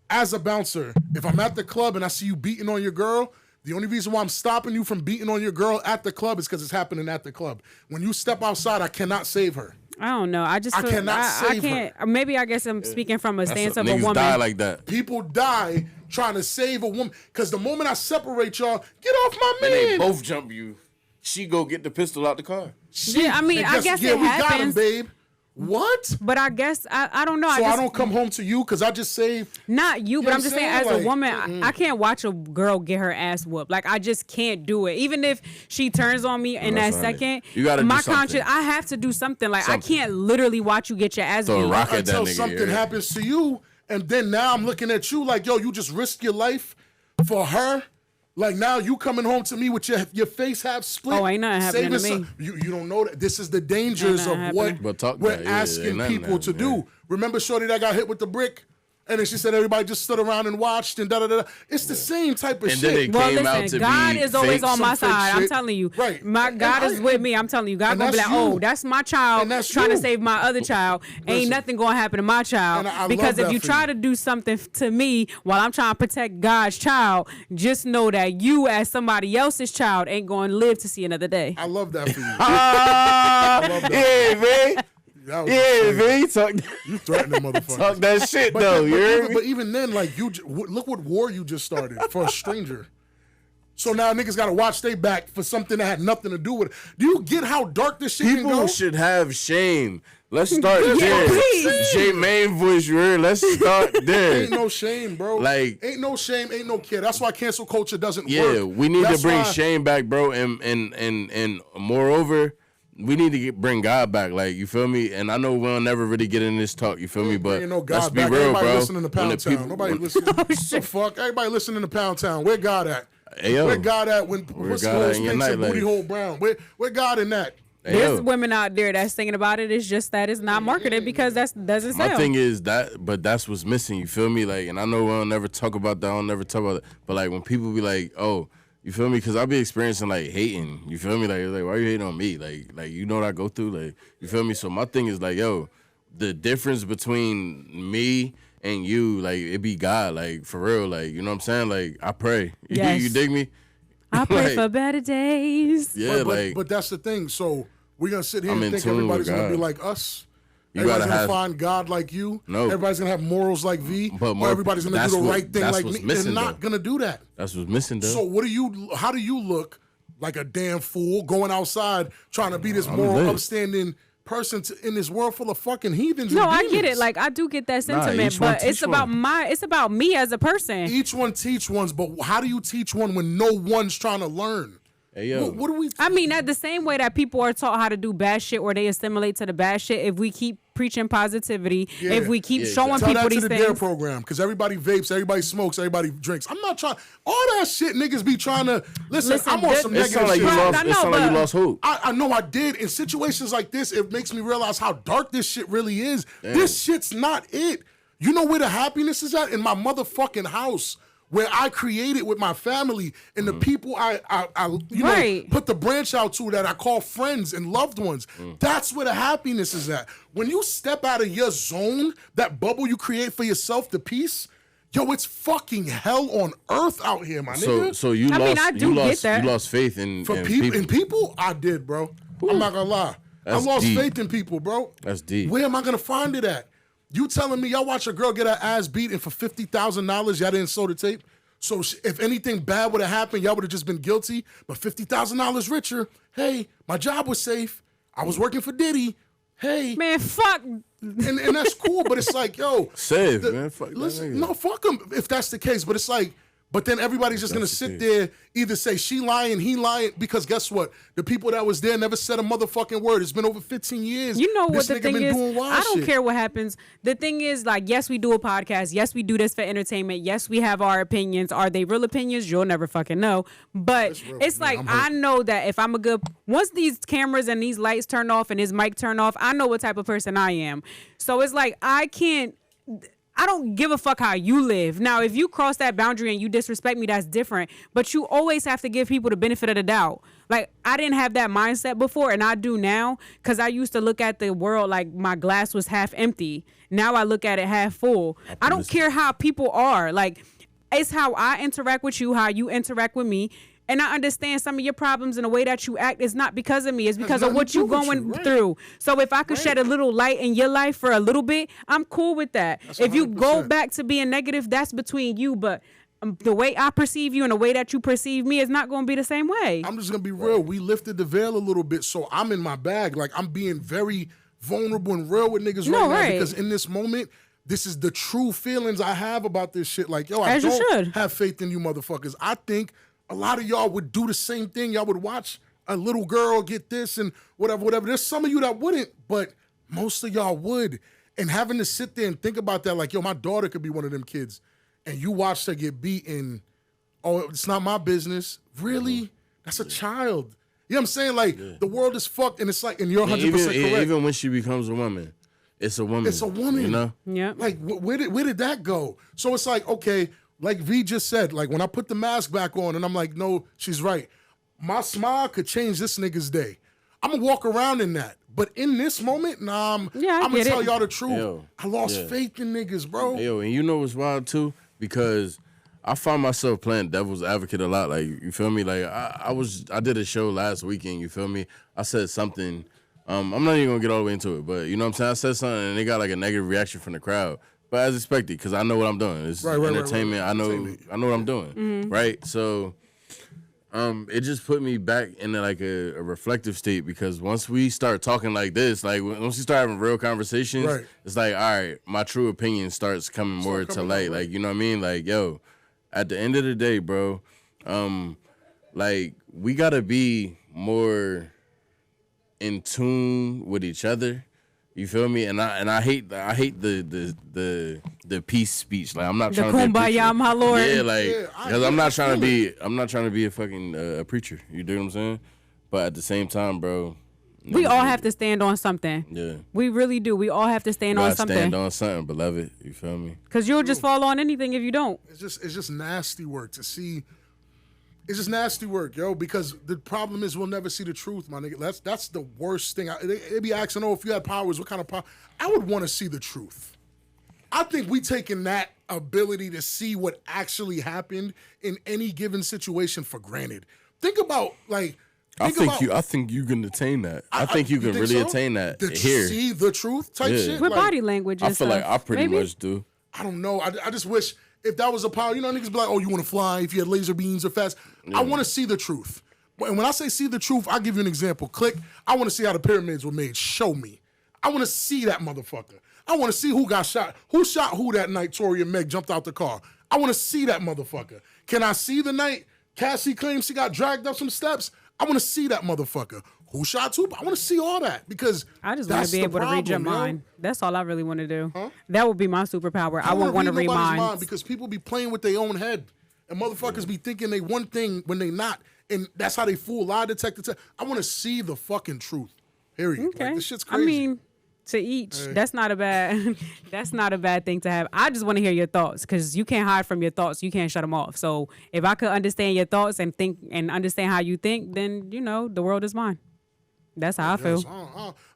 As a bouncer, if I'm at the club and I see you beating on your girl, the only reason why I'm stopping you from beating on your girl at the club is because it's happening at the club. When you step outside, I cannot save her. I don't know. I cannot save her. Maybe I guess I'm speaking from a stance of a woman. Die like that. People die trying to save a woman because the moment I separate y'all, get off my man. They both jump you. She go get the pistol out the car. I guess it happens. We got him, babe. What? But I guess I don't know. So I don't come home to you because I just saved. Not you, but I'm just saying as a woman, I can't watch a girl get her ass whooped. Like I just can't do it. Even if she turns on me in that second, you gotta my do something. conscience, I have to do something. Like I can't literally watch you get your ass beat until something happens to you, and then now I'm looking at you like, yo, you just risk your life for her. Like now you coming home to me with your face half split. Oh, ain't nothing happening to me. You don't know that. This is the dangers of what we're asking people to do. Remember shorty that got hit with the brick? And then she said everybody just stood around and watched and da-da-da-da. It's the same type of shit. Then it came out to God be is always fake, on my side. I'm telling you. Right. My God is with me. I'm telling you. God gonna be like, oh, that's my child trying to save my other child. Ain't nothing gonna happen to my child. Because if you try to do something to me while I'm trying to protect God's child, just know that you as somebody else's child ain't going to live to see another day. I love that for you. I love that. Yeah, man. Man, you threaten the motherfucker. Talk that shit though. But even then, like look what war you just started for a stranger. So now niggas got to watch they back for something that had nothing to do with it. Do you get how dark this shit can go? People should have shame. Let's start there. J main voice, you heard? Let's start there. Ain't no shame, bro. Like ain't no shame, ain't no care. That's why cancel culture doesn't work. Yeah, we need to bring shame back, bro. And moreover, we need to bring God back, like, you feel me? And I know we'll never really get in this talk, you feel me? But let's be real, everybody bro. Listening to Pound Town. Nobody listening. The fuck? Everybody listening to Pound Town. Where God at? Hey, yo. Where God at when what's Rose Pinks and Booty Hole Brown? Where God in that? Hey, there's women out there that's thinking about it. It's just that it's not marketed because that doesn't sell. My thing is but that's what's missing, you feel me? Like, and I know we'll never talk about that. I'll never talk about it. But like when people be like, oh, you feel me? Because I be experiencing, like, hating. You feel me? Like, why you hating on me? Like, you know what I go through? Like, you feel me? So my thing is, like, yo, the difference between me and you, like, it be God. Like, for real. Like, you know what I'm saying? Like, I pray. Yes. You dig me? I pray for better days. Yeah, but that's the thing. So we're going to sit here and think everybody's going to be like us. Everybody's going to find God like you. No. Everybody's going to have morals like V. Or everybody's going to do the right thing like me. They're not going to do that. That's what's missing, though. So how do you look like a damn fool going outside trying to be this moral, upstanding person in this world full of fucking heathens? No, and I get it. Like, I do get that sentiment, but it's about me as a person. Each one teach ones, but how do you teach one when no one's trying to learn? Hey, yo. What do we? I mean, at the same way that people are taught how to do bad shit or they assimilate to the bad shit, if we keep preaching positivity, if we keep showing people these things. Tell that to the DARE program, because everybody vapes, everybody smokes, everybody drinks. I'm not trying. All that shit niggas be trying to. Listen I'm on some negative shit. It sound like you lost hope. I know I did. In situations like this, it makes me realize how dark this shit really is. Damn. This shit's not it. You know where the happiness is at? In my motherfucking house, where I created with my family and the people I put the branch out to that I call friends and loved ones. That's where the happiness is at. When you step out of your zone, that bubble you create for yourself, the peace, yo, it's fucking hell on earth out here, my nigga. So you lost faith in people. In people? I did, bro. Ooh. I'm not gonna lie. I lost faith in people, bro. That's deep. Where am I gonna find it at? You telling me y'all watch a girl get her ass beat and for $50,000 y'all didn't sew the tape? So if anything bad would have happened, y'all would have just been guilty, but $50,000 richer. Hey, my job was safe. I was working for Diddy. Hey. Man, fuck. And that's cool, but it's like, yo. Man. Fuck listen, no, fuck them if that's the case. But it's like, But then everybody's just going to sit there, either say she lying, he lying, because guess what? The people that was there never said a motherfucking word. It's been over 15 years. You know what this the nigga thing been is? doing wild I don't shit. care what happens. The thing is, like, yes, we do a podcast. Yes, we do this for entertainment. Yes, we have our opinions. Are they real opinions? You'll never fucking know. But it's like, I know that if I'm once these cameras and these lights turn off and his mic turn off, I know what type of person I am. So it's like, I don't give a fuck how you live. Now, if you cross that boundary and you disrespect me, that's different. But you always have to give people the benefit of the doubt. Like, I didn't have that mindset before, and I do now, because I used to look at the world like my glass was half empty. Now I look at it half full. I don't care how people are. Like, it's how I interact with you, how you interact with me. And I understand some of your problems and the way that you act is not because of me. It's because of what you're going through. So if I could shed a little light in your life for a little bit, I'm cool with that. That's if 100%. You go back to being negative, that's between you. But the way I perceive you and the way that you perceive me is not going to be the same way. I'm just going to be real. We lifted the veil a little bit, so I'm in my bag. Like, I'm being very vulnerable and real with niggas right now because in this moment, this is the true feelings I have about this shit. Like, yo, I don't have faith in you motherfuckers. I think a lot of y'all would do the same thing. Y'all would watch a little girl get this and whatever. There's some of you that wouldn't, but most of y'all would. And having to sit there and think about that, like, yo, my daughter could be one of them kids, and you watched her get beaten. Oh, it's not my business. Really? That's a child. You know what I'm saying? Like, the world is fucked, and it's like, and you're 100% correct. Even when she becomes a woman, it's a woman. It's a woman. You know? Yeah. Like, where did that go? So it's like, okay, like V just said, like, when I put the mask back on and I'm like, no, she's right. My smile could change this nigga's day. I'm going to walk around in that. But in this moment, I'm going to tell y'all the truth. Yo, I lost faith in niggas, bro. Yo, and you know what's wild, too? Because I find myself playing devil's advocate a lot. Like, you feel me? Like, I did a show last weekend, you feel me? I said something. I'm not even going to get all the way into it, but you know what I'm saying? I said something, and they got, like, a negative reaction from the crowd. But as expected, because I know what I'm doing. It's entertainment. Right. I know what I'm doing, right? So it just put me back into like a reflective state, because once we start talking like this, like once we start having real conversations, it's like, all right, my true opinion starts coming more to light. Like, you know what I mean? Like, yo, at the end of the day, bro, like, we got to be more in tune with each other. You feel me? And I hate the peace speech. Like, I'm not trying to be kumbaya, my lord. Yeah, like, because I'm not trying to be a fucking a preacher. You do what I'm saying? But at the same time, bro, we all have to stand on something. Yeah, we really do. We all have to stand on something. Stand on something, beloved. You feel me? Because you'll just fall on anything if you don't. It's just nasty work to see. It's just nasty work, yo, because the problem is we'll never see the truth, my nigga. That's the worst thing. They be asking, oh, if you had powers, what kind of power? I would want to see the truth. I think we taking that ability to see what actually happened in any given situation for granted. Think about, like, I think you can attain that. I think you can really attain that here. See the truth type shit? With body language and stuff. I feel like I pretty much do. I don't know. I just wish if that was a power, you know, niggas be like, oh, you want to fly if you had laser beams or fast. Yeah. I want to see the truth. And when I say see the truth, I'll give you an example. Click. I want to see how the pyramids were made. Show me. I want to see that motherfucker. I want to see who got shot. Who shot who that night Tory and Meg jumped out the car? I want to see that motherfucker. Can I see the night Cassie claims she got dragged up some steps? I want to see that motherfucker. Who shot Tupac? I want to see all that, because I just want to be able to read your mind. That's all I really want to do. Huh? That would be my superpower. I would want to read minds. Because people be playing with their own head, and motherfuckers be thinking they one thing when they not, and that's how they fool lie detector. I want to see the fucking truth. Period. Okay. Like, this shit's crazy. I mean, to each. Hey. That's not a bad thing to have. I just want to hear your thoughts, because you can't hide from your thoughts. You can't shut them off. So if I could understand your thoughts and think and understand how you think, then, you know, the world is mine. That's how I feel.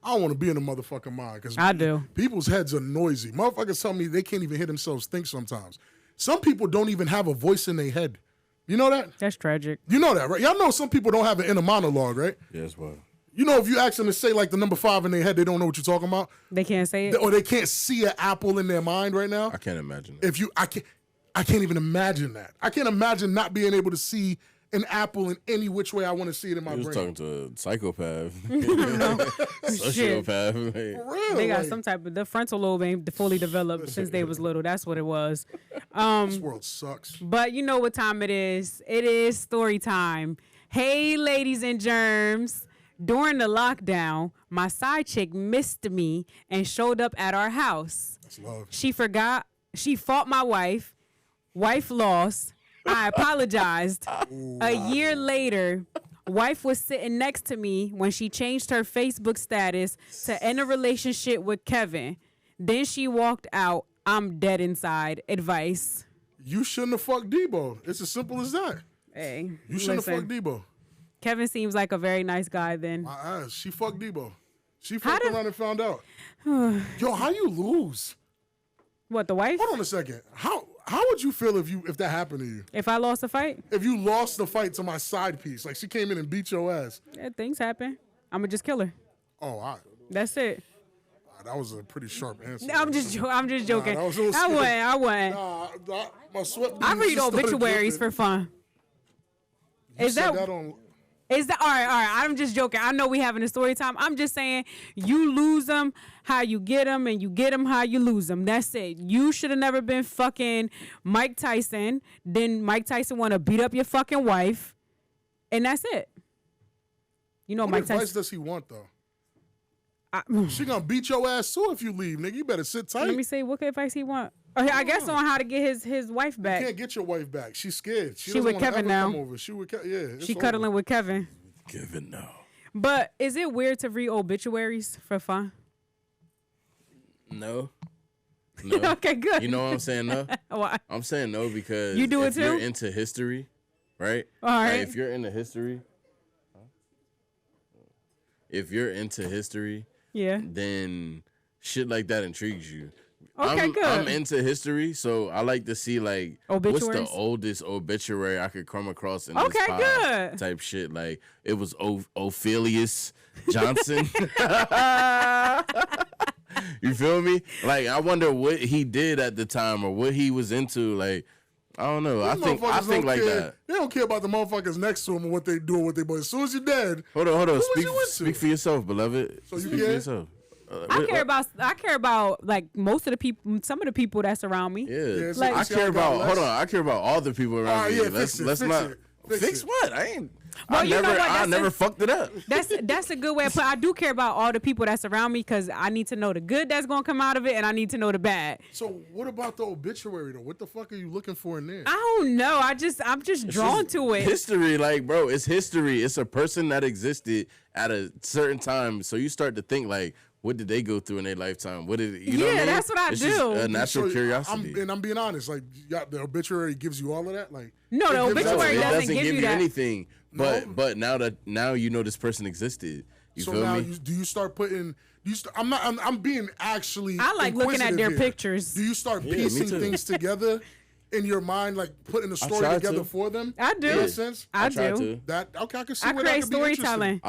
I don't want to be in the motherfucking mind, because I do. People's heads are noisy. Motherfuckers tell me they can't even hear themselves think sometimes. Some people don't even have a voice in their head. You know that? That's tragic. You know that, right? Y'all know some people don't have an inner monologue, right? Yes, well. You know, if you ask them to say like the number 5 in their head, they don't know what you're talking about. They can't say it, or they can't see an apple in their mind right now. I can't imagine that. I can't even imagine that. I can't imagine not being able to see an apple in any which way I want to see it in my brain. You was talking to a psychopath. Sociopath. For real, they got some type of, the frontal lobe ain't fully developed since they was little. That's what it was. This world sucks. But you know what time it is. It is story time. Hey, ladies and germs. During the lockdown, my side chick missed me and showed up at our house. That's love. She forgot. She fought my wife. Wife lost. I apologized. A year later, wife was sitting next to me when she changed her Facebook status to end a relationship with Kevin. Then she walked out. I'm dead inside. Advice. You shouldn't have fucked Debo. It's as simple as that. Hey, You shouldn't have fucked Debo. Kevin seems like a very nice guy then. My ass. She fucked Debo. She fucked around and found out. Yo, how you lose? What, the wife? Hold on a second. How would you feel if that happened to you? If I lost a fight? If you lost the fight to my side piece, like she came in and beat your ass. Yeah, things happen. I'm going to just kill her. Oh, all right. That's it. That was a pretty sharp answer. I'm just joking. That was a little I wouldn't. My sweat. I read just started obituaries dripping. for fun. You said that on. Is that all right? I'm just joking. I know we having a story time. I'm just saying you lose them how you get them, and you get them how you lose them. That's it. You should have never been fucking Mike Tyson. Then Mike Tyson want to beat up your fucking wife, and that's it. You know, What Mike advice Tyson. does he want though? She gonna beat your ass too if you leave, nigga. You better sit tight. Let me say, what advice he want? I guess on how to get his wife back. You can't get your wife back. She's scared. She with doesn't wanna Kevin ever now. Come over. She with it's She over. cuddling with Kevin. Kevin, no. But is it weird to read obituaries for fun? No. No. Okay, good. You know what I'm saying? No. Why? I'm saying no because You do it if you're too? into history, right? All right. Like, if you're into history, Yeah. then shit like that intrigues you. Okay, good. I'm into history, so I like to see like what's the Obituaries? oldest obituary I could come across in Okay, this pod good. type shit. Like it was Ophelius Johnson. You feel me? Like I wonder what he did at the time or what he was into. Like I don't know. I These think motherfuckers don't like care. that. They don't care about the motherfuckers next to them and what they do and what they. But as soon as you're dead, Hold on. Who was you into? Speak for yourself, beloved. So you Speak for care? yourself. I care about like most of the people, some of the people that's around me. Yeah, it's like- I see care how it got about. less. Hold on, I care about all the people around Alright, me. yeah, Let's fix not it. Fix fix it. what I ain't. Well, I you know never, what? I That's never a- fucked it up. That's a good way to put. I do care about all the people that's around me because I need to know the good that's gonna come out of it, and I need to know the bad. So what about the obituary though? What the fuck are you looking for in there? I don't know. I'm just drawn to it. History, like bro, it's history. It's a person that existed at a certain time. So you start to think like, what did they go through in their lifetime? What did you know? Yeah, what I mean? that's what I It's do. Just a natural So, curiosity. I'm being honest. Like the obituary gives you all of that. Like No, the it gives obituary us- it doesn't doesn't give give you you that. anything. But No? now you know this person existed. You So feel now, me? do you start putting? I'm being actually. I like looking at inquisitive their here. pictures. Do you start Yeah, me piecing too. things together in your mind, like putting the story try together to. for them? I do. In that sense, I try do. to. that okay. I can see I where that create could be interesting. storytelling.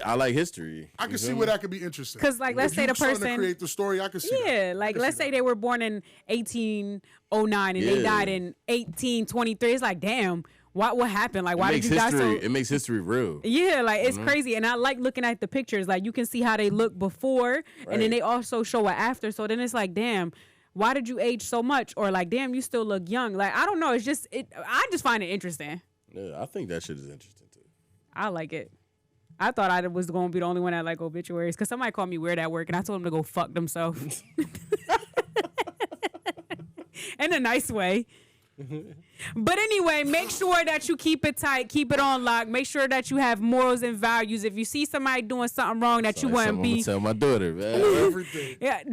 I like history. I can You see feel where me? that could be interesting. 'Cause, like, let's If say you the starting to person- create the story. I can see. Yeah, that. like I can let's see say that. they were born in 1809 and they Yeah. died in 1823. It's like, damn, what happened? Like, why did you die so? It makes history real. Yeah, like it's crazy, and I like looking at the pictures. Like you can see how they look before, and then Right. they also show it after. So then it's like, damn, why did you age so much? Or like, damn, you still look young. Like I don't know. It's just I just find it interesting. Yeah, I think that shit is interesting too. I like it. I thought I was going to be the only one that like obituaries because somebody called me weird at work, and I told them to go fuck themselves in a nice way. But anyway, make sure that you keep it tight, keep it on lock. Make sure that you have morals and values. If you see somebody doing something wrong that you Like wouldn't something I'ma be, tell my daughter, man. everything. yeah,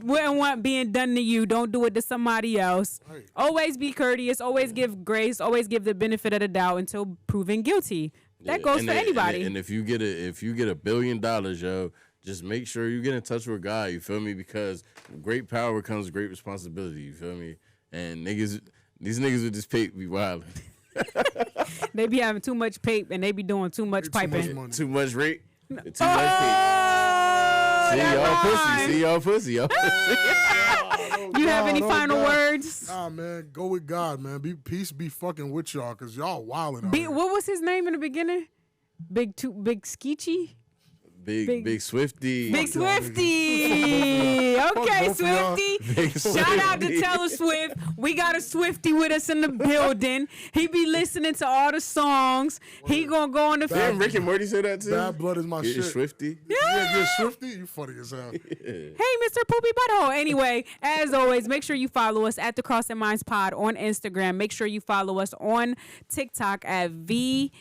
wouldn't want being done to you, don't do it to somebody else. Right. Always be courteous. Always give grace. Always give the benefit of the doubt until proven guilty. That Yeah, goes and for then- anybody. And if you get $1 billion, yo, just make sure you get in touch with God. You feel me? Because great power comes great responsibility. You feel me? And these niggas with this paper be wildin'. They be having too much pape and they be doing too much Too piping. much money. Too much rape. Too much paper. Oh, See that y'all rhyme. pussy. See y'all pussy. Y'all pussy. You have any God, final God. words? Nah, man, go with God, man. Peace be fucking with y'all, cause y'all wilding out here. What was his name in the beginning? Big Skeechy? Big Swifty. Big Swifty. Okay, Swifty. Shout out to Taylor Swift. We got a Swifty with us in the building. He be listening to all the songs. He gonna go on the Damn, Rick and Morty said that too. Bad blood is my shit. Swifty. Yeah, Swifty. You funny as hell. Hey, Mr. Poopy Butthole. Anyway, as always, make sure you follow us at the Crossing Minds Pod on Instagram. Make sure you follow us on TikTok at VEETCMP.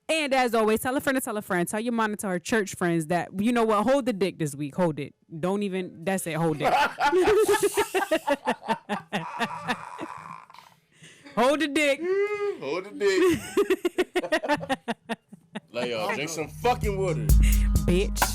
And as always, tell a friend to tell a friend. Tell your mom and tell her church friends that, you know what, hold the dick this week. Hold it. Don't even, that's it, hold it. Hold the dick. Hold the dick. Like, y'all, drink some fucking water. Bitch.